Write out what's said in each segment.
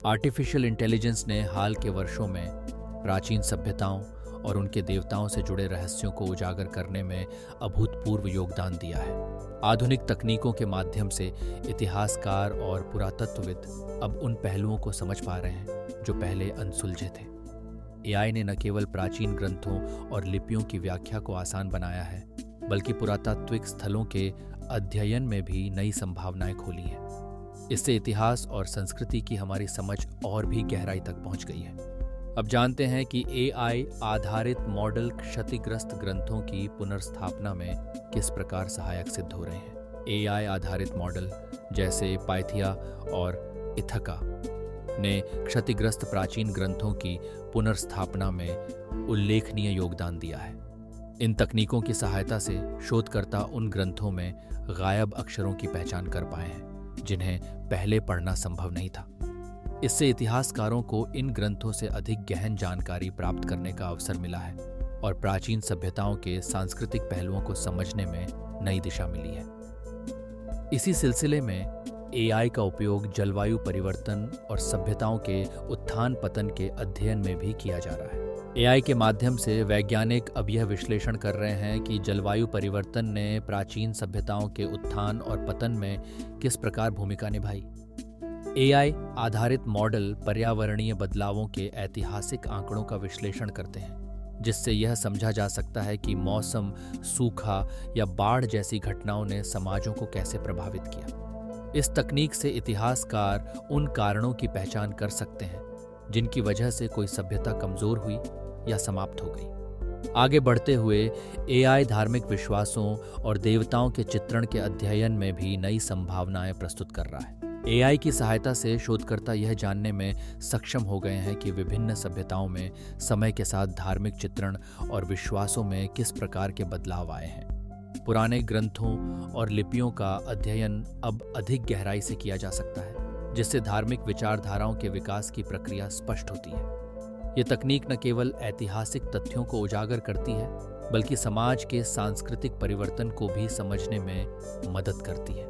Artificial intelligence ने हाल के वर्षों में प्राचीन सभ्यताओं और उनके देवताओं से जुड़े रहस्यों को उजागर करने में अभूतपूर्व योगदान दिया है। आधुनिक तकनीकों के माध्यम से इतिहासकार और पुरातत्वविद अब उन पहलुओं को समझ पा रहे हैं जो पहले अनसुलझे थे। एआई ने न केवल प्राचीन ग्रंथों और लिपियों की व्याख्या को आसान बनाया है, बल्कि पुरातात्विक स्थलों के अध्ययन में भी नई संभावनाएं खोली हैं। इससे इतिहास और संस्कृति की हमारी समझ और भी गहराई तक पहुंच गई है। अब जानते हैं कि एआई आधारित मॉडल क्षतिग्रस्त ग्रंथों की पुनर्स्थापना में किस प्रकार सहायक सिद्ध हो रहे हैं। एआई आधारित मॉडल जैसे पाइथिया और इथका ने क्षतिग्रस्त प्राचीन ग्रंथों की पुनर्स्थापना में उल्लेखनीय योगदान दिया है। इन तकनीकों की सहायता से शोधकर्ता उन ग्रंथों में गायब अक्षरों की पहचान कर पाए हैं जिन्हें पहले पढ़ना संभव नहीं था। इससे इतिहासकारों को इन ग्रंथों से अधिक गहन जानकारी प्राप्त करने का अवसर मिला है और प्राचीन सभ्यताओं के सांस्कृतिक पहलुओं को समझने में नई दिशा मिली है। इसी सिलसिले में एआई का उपयोग जलवायु परिवर्तन और सभ्यताओं के उत्थान पतन के अध्ययन में भी किया जा रहा है। एआई के माध्यम से वैज्ञानिक अब यह विश्लेषण कर रहे हैं कि जलवायु परिवर्तन ने प्राचीन सभ्यताओं के उत्थान और पतन में किस प्रकार भूमिका निभाई। एआई आधारित मॉडल पर्यावरणीय बदलावों के ऐतिहासिक आंकड़ों का विश्लेषण करते हैं, जिससे यह समझा जा सकता है कि मौसम, सूखा या बाढ़ जैसी घटनाओं ने समाजों को कैसे प्रभावित किया। इस तकनीक से इतिहासकार उन कारणों की पहचान कर सकते हैं जिनकी वजह से कोई सभ्यता कमजोर हुई या समाप्त हो गई। आगे बढ़ते हुए एआई धार्मिक विश्वासों और देवताओं के चित्रण के अध्ययन में भी नई संभावनाएं प्रस्तुत कर रहा है। एआई की सहायता से शोधकर्ता यह जानने में सक्षम हो गए हैं कि विभिन्न सभ्यताओं में समय के साथ धार्मिक चित्रण और विश्वासों में किस प्रकार के बदलाव आए हैं। पुराने ग्रंथों और लिपियों का अध्ययन अब अधिक गहराई से किया जा सकता है, जिससे धार्मिक विचारधाराओं के विकास की प्रक्रिया स्पष्ट होती है। ये तकनीक न केवल ऐतिहासिक तथ्यों को उजागर करती है, बल्कि समाज के सांस्कृतिक परिवर्तन को भी समझने में मदद करती है।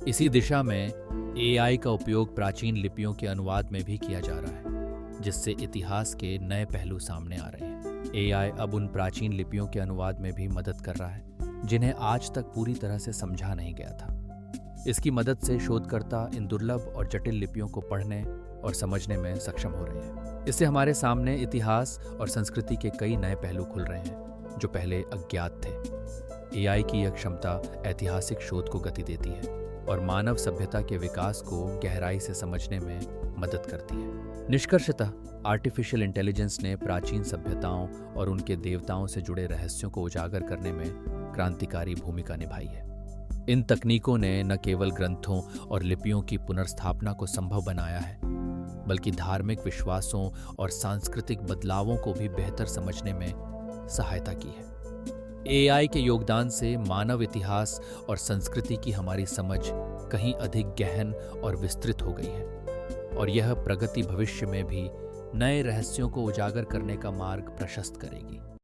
इसी दिशा में एआई का उपयोग प्राचीन लिपियों के अनुवाद में भी किया जा रहा है, जिससे इतिहास के नए पहलू सामने आ रहे हैं। एआई अब उन प्राचीन लिपियों के अनुवाद में भी मदद कर रहा है जिन्हें आज तक पूरी तरह से समझा नहीं गया था। इसकी मदद से शोधकर्ता इन दुर्लभ और जटिल लिपियों को पढ़ने और समझने में सक्षम हो रहे हैं। इससे हमारे सामने इतिहास और संस्कृति के कई नए पहलू खुल रहे हैं जो पहले अज्ञात थे। एआई की यह क्षमता ऐतिहासिक शोध को गति देती है और मानव सभ्यता के विकास को गहराई से समझने में मदद करती है। निष्कर्षतः आर्टिफिशियल इंटेलिजेंस ने प्राचीन सभ्यताओं और उनके देवताओं से जुड़े रहस्यों को उजागर करने में क्रांतिकारी भूमिका निभाई है। इन तकनीकों ने न केवल ग्रंथों और लिपियों की पुनर्स्थापना को संभव बनाया है, बल्कि धार्मिक विश्वासों और सांस्कृतिक बदलावों को भी बेहतर समझने में सहायता की है। एआई के योगदान से मानव इतिहास और संस्कृति की हमारी समझ कहीं अधिक गहन और विस्तृत हो गई है और यह प्रगति भविष्य में भी नए रहस्यों को उजागर करने का मार्ग प्रशस्त करेगी।